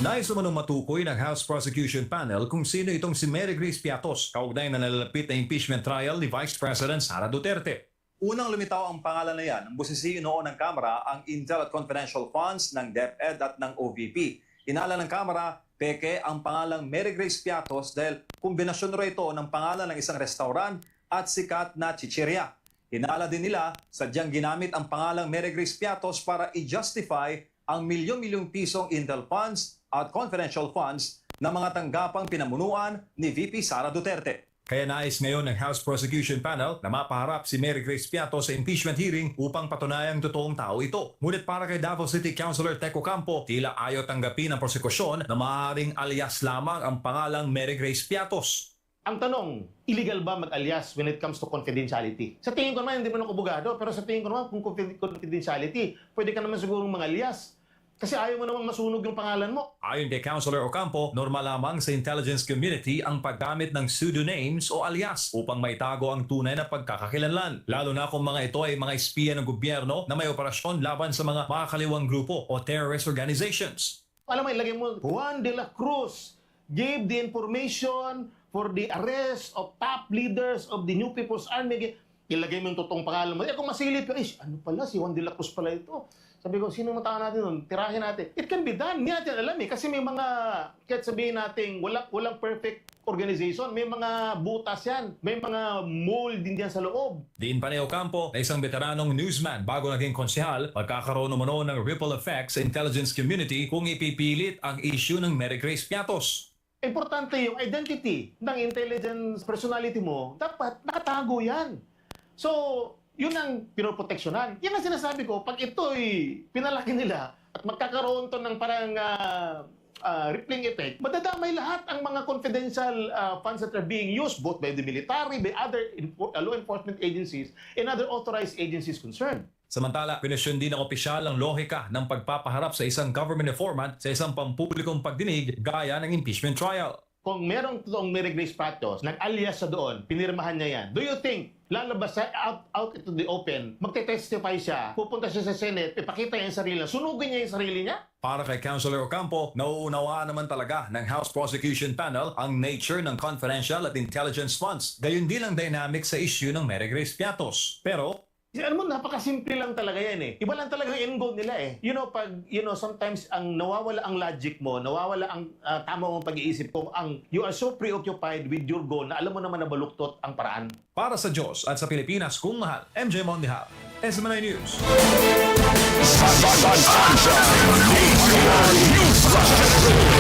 Speaker 15: Nais naman matukoy ng House Prosecution Panel kung sino itong si Mary Grace Piatos kaugnay na nalalapit na impeachment trial ni Vice President Sara Duterte.
Speaker 16: Unang lumitaw ang pangalan na yan, ang busisi noon ng Kamara ang Intel at Confidential Funds ng DepEd at ng OVP. Inala ng Kamara, peke ang pangalang Mary Grace Piatos dahil kombinasyon ito ng pangalan ng isang restaurant at sikat na chichirya. Hinala din nila, sadyang ginamit ang pangalang Mary Grace Piatos para i-justify ang milyon-milyong pisong Intel funds at confidential funds na mga tanggapang pinamunuan ni VP Sara Duterte.
Speaker 15: Kaya nais ngayon ng House Prosecution Panel na mapaharap si Mary Grace Piatos sa impeachment hearing upang patunayang totoong tao ito. Ngunit para kay Davao City Councilor Teco Campo, tila ayaw tanggapin ng prosekusyon na maaaring alias lamang ang pangalang Mary Grace Piatos.
Speaker 17: Ang tanong, illegal ba mag-alias when it comes to confidentiality? Sa tingin ko naman, hindi mo ako abogado, pero sa tingin ko naman, kung confidentiality, pwede ka naman sigurong mag-alias. Kasi ayaw mo namang masunog yung pangalan mo.
Speaker 15: Ayon kay Councilor Ocampo, normal lamang sa intelligence community ang paggamit ng pseudonyms o alias upang maitago ang tunay na pagkakakilanlan. Lalo na kung mga ito ay mga espiya ng gobyerno na may operasyon laban sa mga makakaliwang grupo o terrorist organizations.
Speaker 17: Alam mo, ilagay mo, Juan de la Cruz gave the information for the arrest of top leaders of the New People's Army. Ilagay mo yung totoong pangalan mo. Kung masilip ka, ano pala, si Juan de la Cruz pala ito. Sabi ko, sino matao natin nun? Tirahin natin. It can be done. Hindi natin alam eh. Kasi may mga, kahit sabihin natin, walang perfect organization. May mga butas yan. May mga mold din yan sa loob.
Speaker 15: Diin pa ni Ocampo na isang veteranong newsman bago naging konsehal, magkakaroon umano ng ripple effect sa intelligence community kung ipipilit ang issue ng Mary Grace Piatos.
Speaker 17: Importante yung identity ng intelligence personality mo. Dapat nakatago yan. So, yun ang pinoproteksyonan. Yan ang sinasabi ko, pag ito'y pinalaki nila at magkakaroon to ng parang rippling effect, madadamay lahat ang mga confidential funds that are being used both by the military, by other law enforcement agencies, and other authorized agencies concerned.
Speaker 15: Samantala, pinesyon din ng opisyal ang lohika ng pagpapaharap sa isang government informant sa isang pampublikong pagdinig gaya ng impeachment trial.
Speaker 17: Kung merong totoong Mary Grace Piatos, nag-alias sa doon, pinirmahan niya yan, do you think lalabas siya out into the open, magte-testify siya, pupunta siya sa Senate, ipakita niya yung sarili niya, sunugin niya yung sarili niya?
Speaker 15: Para kay Councilor Ocampo, nauunawaan naman talaga ng House Prosecution Panel ang nature ng confidential at intelligence funds. Gayon din ang dynamic sa issue ng Mary Grace Piatos. Pero
Speaker 17: Alam mo, napakasimple lang talaga yan eh. Iba lang talaga yung end goal nila eh. Sometimes ang nawawala ang logic mo, nawawala ang tama mong pag-iisip ko, you are so preoccupied with your goal na alam mo naman na baluktot ang paraan.
Speaker 15: Para sa Diyos at sa Pilipinas kung mahal, MJ Mondihal, SMNI News.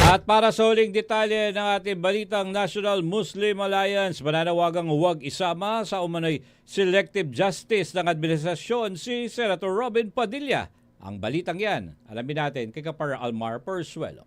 Speaker 5: At para sa huling detalye ng ating balitang National Muslim Alliance, mananawagang huwag isama sa umano'y selective justice ng administrasyon si Senator Robin Padilla. Ang balitang yan, alamin natin kay Kapar Almar Persuelo.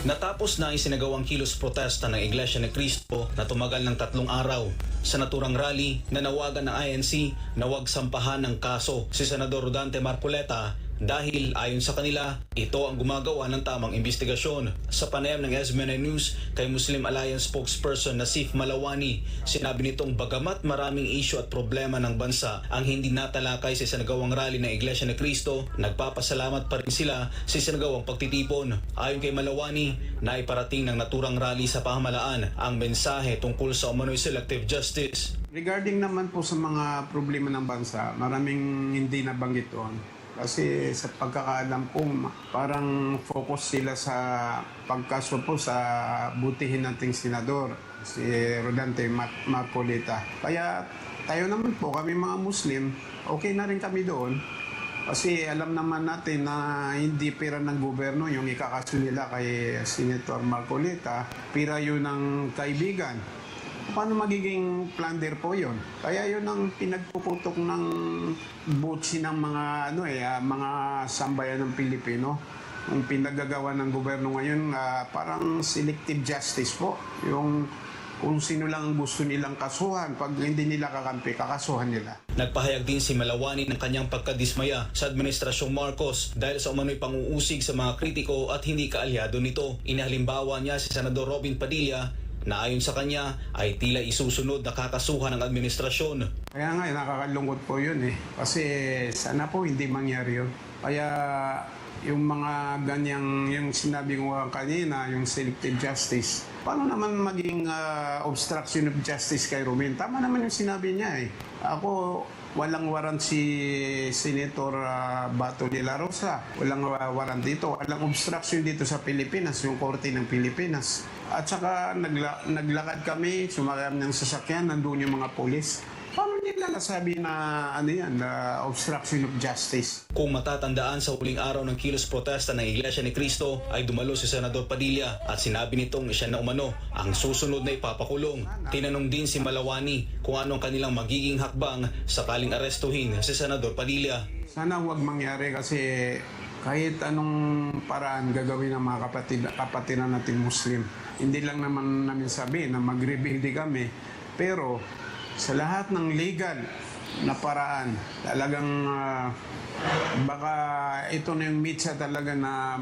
Speaker 18: Natapos na ang isinagawang kilos protesta ng Iglesia ni Cristo na tumagal ng 3 araw sa naturang rally na nawagan ng INC na huwag sampahan ng kaso si Senador Rodante Marcoleta dahil ayon sa kanila, ito ang gumagawa ng tamang investigasyon. Sa panayam ng SMNI News kay Muslim Alliance spokesperson Nasif Malawani, sinabi nitong bagamat maraming issue at problema ng bansa ang hindi natalakay sa isinagawang rally ng Iglesia ni Cristo, nagpapasalamat pa rin sila sa isinagawang pagtitipon. Ayon kay Malawani, naiparating ng naturang rally sa pamahalaan ang mensahe tungkol sa umano'y selective justice.
Speaker 19: Regarding naman po sa mga problema ng bansa, maraming hindi nabanggit doon. Kasi sa pagkakaalam ko, parang focus sila sa pagkaso po sa butihin nating senador, si Rodante Marcoleta. Kaya tayo naman po, kami mga Muslim, okay na rin kami doon. Kasi alam naman natin na hindi pera ng gobyerno yung ikakaso nila kay Senator Marcoleta, pera yun ng kaibigan. Paano magiging plunder po yun? Kaya yun ang pinagpuputok ng butsi ng mga sambayan ng Pilipino. Ang pinagagawa ng gobyerno ngayon, parang selective justice po. Yung kung sino lang ang gusto nilang kasuhan, pag hindi nila kakampi, kakasuhan nila.
Speaker 18: Nagpahayag din si Malawani ng kanyang pagkadismaya sa Administrasyong Marcos dahil sa umano'y pang-uusig sa mga kritiko at hindi kaalyado nito. Inahalimbawa niya si Senador Robin Padilla na ayon sa kanya ay tila isusunod na kakasuhan ng administrasyon.
Speaker 19: Kaya nga, nakakalungkot po yun eh. Kasi sana po hindi mangyari yun. Kaya yung mga ganyang, yung sinabi ko kanina, yung selective justice, paano naman maging obstruction of justice kay Robin? Tama naman yung sinabi niya eh. Ako, walang warrant si Senator Bato de la Rosa. Walang warrant dito. Walang obstruction dito sa Pilipinas, yung Korte ng Pilipinas. At saka naglakad kami, sumakay ng sasakyan, nandun yung mga polis. Paano nila nasabi na ano yan, obstruction of justice.
Speaker 18: Kung matatandaan sa huling araw ng kilos protesta ng Iglesia ni Cristo ay dumalo si Senador Padilla at sinabi nitong siya na umano ang susunod na ipapakulong. Tinanong din si Malawani kung anong kanilang magiging hakbang sakaling arestuhin si Senador Padilla.
Speaker 19: Sana huwag mangyari kasi kahit anong paraan gagawin ng mga kapatiran natin Muslim. Hindi lang naman namin sabi na mag-rebuild kami, pero sa lahat ng legal na paraan, talagang baka ito na yung mitsa talaga na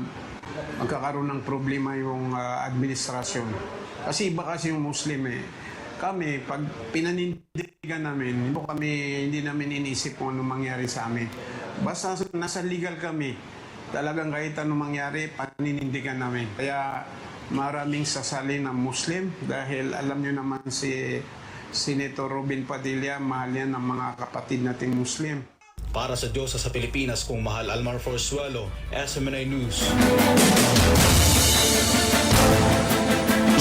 Speaker 19: magkakaroon ng problema yung administrasyon. Kasi iba kasi yung Muslim eh. Kami, pag pinanindigan namin, hindi namin inisip kung ano mangyari sa amin. Basta nasa legal kami, talagang kahit ano mangyari, paninindigan namin. Kaya maraming sasali ng Muslim dahil alam nyo naman si Senator Robin Padilla, mahal yan ng mga kapatid nating Muslim.
Speaker 18: Para sa Diyosa sa Pilipinas, kung Mahal Almar Forzuelo, SMNI News.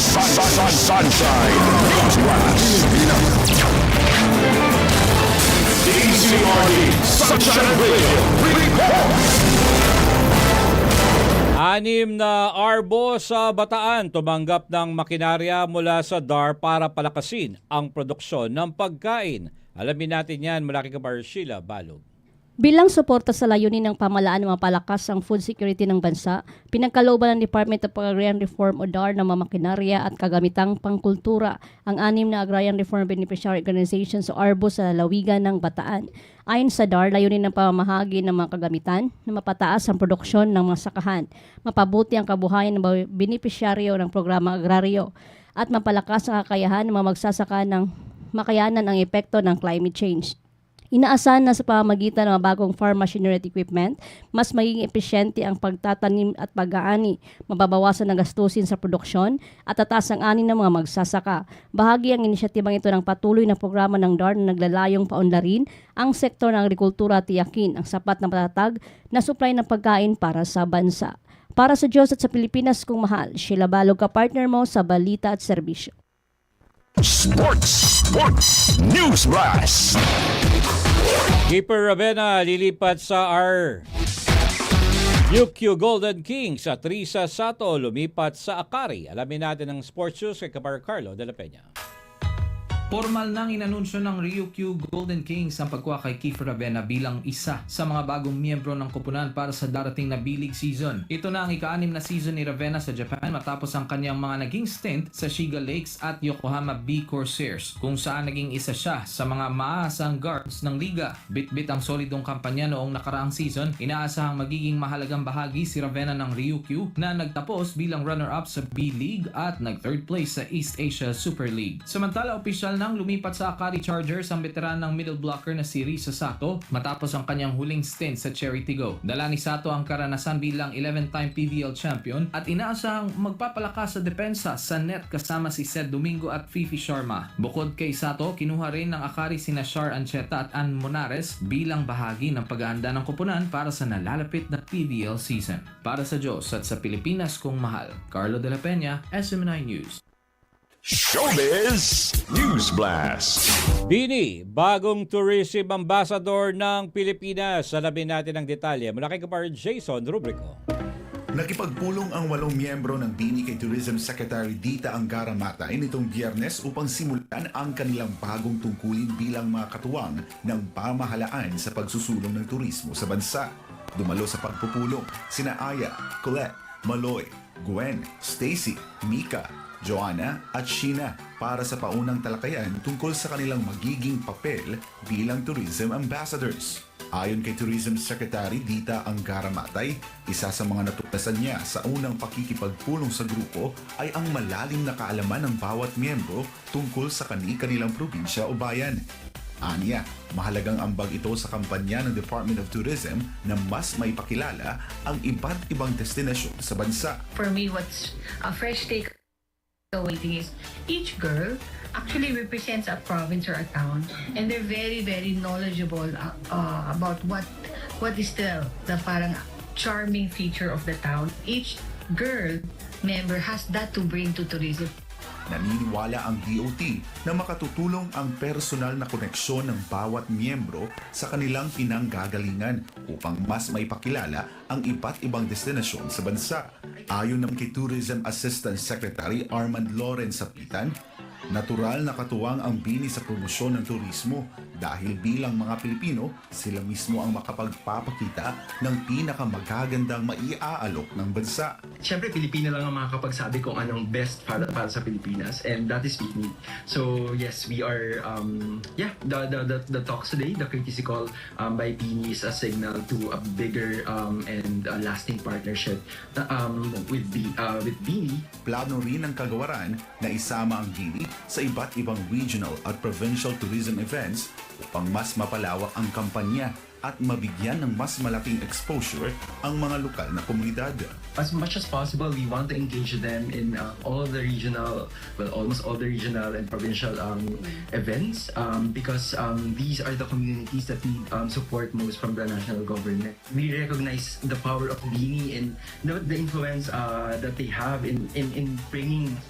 Speaker 3: Sunshine News Blast. DZRD Sunshine Radio Report.
Speaker 5: 6 na arbo sa Bataan tumanggap ng makinarya mula sa DAR para palakasin ang produksyon ng pagkain. Alamin natin yan mula kay Kabar Sheila Balog.
Speaker 6: Bilang suporta sa layunin ng pamahalaan na mapalakas ang food security ng bansa, pinagkalooban ng Department of Agrarian Reform o DAR ng mga makinarya at kagamitang pangkultura ang 6 na Agrarian Reform Beneficiary Organizations o ARBO sa lalawigan ng Bataan. Ayon sa DAR, layunin ng pamamahagi ng mga kagamitan na mapataas ang produksyon ng mga sakahan, mapabuti ang kabuhayan ng benepisyaryo ng programa agraryo, at mapalakas ang kakayahan ng mga magsasaka ng makayanan ang epekto ng climate change. Inaasahan na sa pamamagitan ng mga bagong farm machinery at equipment, mas magiging epesyente ang pagtatanim at pag-aani, mababawasan ang gastusin sa produksyon at tataas ang ani ng mga magsasaka. Bahagi ang inisyatibang ito ng patuloy na programa ng DAR na naglalayong paunlarin ang sektor ng agrikultura at tiyakin ang sapat na patatag na supply ng pagkain para sa bansa. Para sa Diyos at sa Pilipinas kung mahal, Sheila Balog ka partner mo sa Balita at Serbisyo.
Speaker 3: Sports News Blast.
Speaker 5: Keeper Ravenna lilipat sa UQ Golden Kings at Risa Sato lumipat sa Akari. Alamin natin ang sports news kay Kabar Carlo de la Peña.
Speaker 11: Formal nang inanunsyo ng Ryukyu Golden Kings ang pagkuha kay Kiefer Ravenna bilang isa sa mga bagong miyembro ng koponan para sa darating na B-League season. Ito na ang ika-6 na season ni Ravenna sa Japan matapos ang kanyang mga naging stint sa Shiga Lakes at Yokohama B Corsairs, kung saan naging isa siya sa mga maasang guards ng liga. Bit-bit ang solidong kampanya noong nakaraang season. Inaasahang magiging mahalagang bahagi si Ravenna ng Ryukyu na nagtapos bilang runner-up sa B-League at nag-third place sa East Asia Super League. Samantala, opisyal nang lumipat sa Akari Chargers ang veteran ng middle blocker na si Risa Sato matapos ang kanyang huling stint sa Charity Go. Dala ni Sato ang karanasan bilang 11-time PBL champion at inaasahang magpapalakas sa depensa sa net kasama si Seth Domingo at Fifi Sharma. Bukod kay Sato, kinuha rin ng Akari sina Shar Ancheta at Ann Monares bilang bahagi ng pag-aanda ng koponan para sa nalalapit na PBL season. Para sa Diyos at sa Pilipinas kung mahal, Carlo de la Peña, SMNI News.
Speaker 3: Showbiz News Blast.
Speaker 5: Bini, bagong tourism ambassador ng Pilipinas. Alamin natin ang detalye mula kay Kapar Jason Rubrico.
Speaker 20: Nakipagpulong ang 8 miyembro ng Bini kay Tourism Secretary Dita Angara Matay nitong Biyernes upang simulan ang kanilang bagong tungkulin bilang mga katuwang ng pamahalaan sa pagsusulong ng turismo sa bansa. Dumalo sa pagpupulong sina Aya, Colette, Maloy, Gwen, Stacy, Mika, Joanna at Sheena para sa paunang talakayan tungkol sa kanilang magiging papel bilang tourism ambassadors. Ayon kay Tourism Secretary Dita Angara Matay, isa sa mga natuklasan niya sa unang pakikipagpulong sa grupo ay ang malalim na kaalaman ng bawat miyembro tungkol sa kani-kanilang probinsya o bayan. Anya, mahalagang ambag ito sa kampanya ng Department of Tourism na mas maipakilala ang iba't ibang destinasyon sa bansa.
Speaker 21: For me, what's a fresh take away is each girl actually represents a province or a town, and they're very, very knowledgeable about what is the parang charming feature of the town. Each girl member has that to bring to tourism.
Speaker 20: Naniniwala ang DOT na makatutulong ang personal na koneksyon ng bawat miyembro sa kanilang pinanggagalingan upang mas maipakilala ang iba't ibang destinasyon sa bansa. Ayon ng kay Tourism Assistant Secretary Armand Loren Sapitan, natural na katuwang ang BINI sa promosyon ng turismo dahil bilang mga Pilipino, sila mismo ang makapagpapakita ng pinakamagagandang maiaalok ng bansa.
Speaker 2: Siyempre, Pilipino lang ang makakapagsabi kung anong best para sa Pilipinas, and that is BINI. So yes, we are, the talks today, the courtesy call by BINI is a signal to a bigger and lasting partnership with BINI.
Speaker 20: Plano rin ng kagawaran na isama ang BINI sa iba't ibang regional at provincial tourism events upang mas mapalawak ang kampanya at mabigyan ng mas malaking exposure ang mga lokal na komunidad.
Speaker 2: As much as possible, we want to engage them in all the regional, almost all the regional and provincial events because these are the communities that we support most from the national government. We recognize the power of BINI and the influence that they have in bringing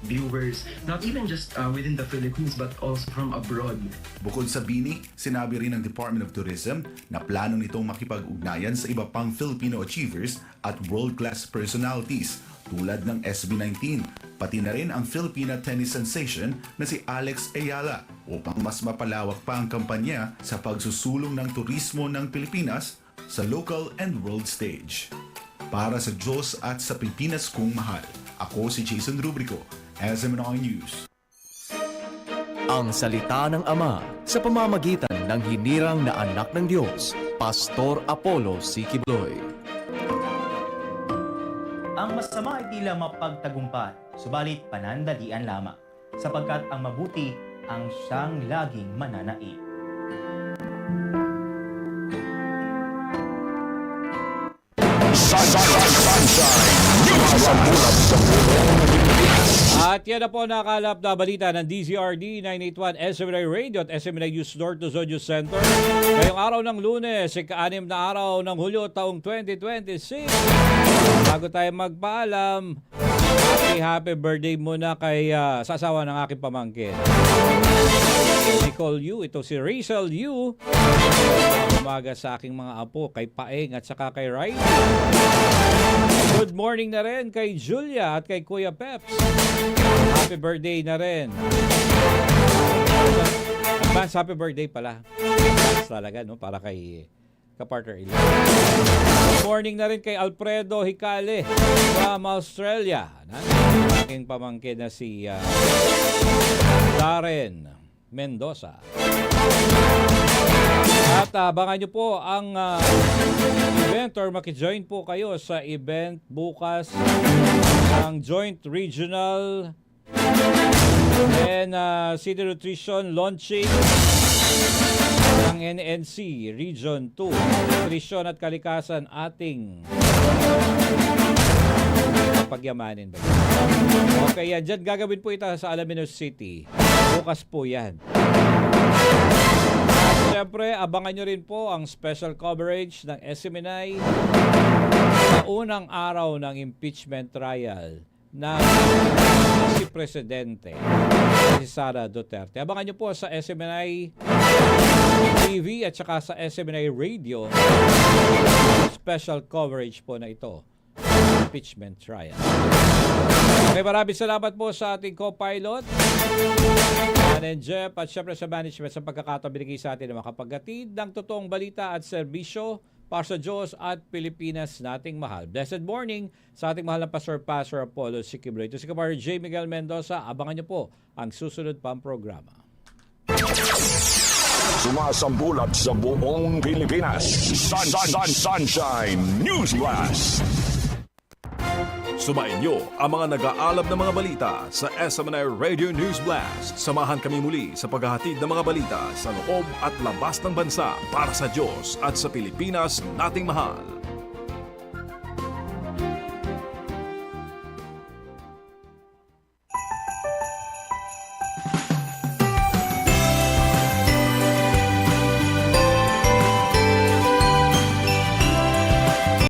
Speaker 2: viewers, not even just within the Philippines but also from abroad.
Speaker 20: Bukod sa BINI, sinabi rin ng Department of Tourism na plano nitong makipag-ugnayan sa iba pang Filipino achievers at world-class personalities tulad ng SB19, pati na rin ang Filipina tennis sensation na si Alex Ayala upang mas mapalawak pa ang kampanya sa pagsusulong ng turismo ng Pilipinas sa local and world stage. Para sa Diyos at sa Pilipinas kong mahal, ako si Jason Rubrico, SMNI News.
Speaker 22: Ang salita ng Ama sa pamamagitan ng hinirang na anak ng Diyos, Pastor Apollo C. Quibloy.
Speaker 23: Ang masama ay tila mapagtagumpay, subalit panandalian lamang, sapagkat ang mabuti ang siyang laging mananaig.
Speaker 5: At yan na po nakalap na balita ng DZRD 981 SMNI Radio at SMNI News North Luzon News Center. Ngayong araw ng Lunes, ika-6 na araw ng Hulyo taong 2026. Bago tayo magpaalam, happy birthday muna kay sasawa ng aking pamangkin. Nicole Yu, ito si Rachel Yu. Umaga sa aking mga apo, kay Paeng at saka kay Riley. Good morning na rin kay Julia at kay Kuya Peps. Happy birthday na rin. Advance happy birthday pala. Talaga, no? Para kay kapartner Ilan. Good morning na rin kay Alfredo Hicale from Australia. Aking pamangkin na si Darren Mendoza. At abangan nyo po ang event or makijoin po kayo sa event bukas ng Joint Regional and City Nutrition launching ng NNC Region 2. Nutrition at kalikasan ating pagyamanin ba? Okay, yan. Diyan gagawin po ito sa Alaminos City. Bukas po yan. Siyempre, abangan nyo rin po ang special coverage ng SMNI sa unang araw ng impeachment trial ng si Presidente si Sara Duterte. Abangan nyo po sa SMNI TV at saka sa SMNI Radio special coverage po na ito. Impeachment trial. Okay, maraming salamat po sa ating co-pilot and Jeff at syempre sa management sa pagkakataon binigay sa atin na makapaghatid ng totoong balita at serbisyo para sa Diyos at Pilipinas nating mahal. Blessed morning sa ating mahal na Pastor Apollo C. Quibloy. Ito si Kapar J. Miguel Mendoza. Abangan niyo po ang susunod pang programa.
Speaker 1: Sumasambulat sa buong Pilipinas. Sunshine News Blast. Sumainyo ang mga nag-aalab na mga balita sa SMNI Radio News Blast. Samahan kami muli sa paghahatid ng mga balita sa loob at labas ng bansa para sa Diyos at sa Pilipinas nating mahal.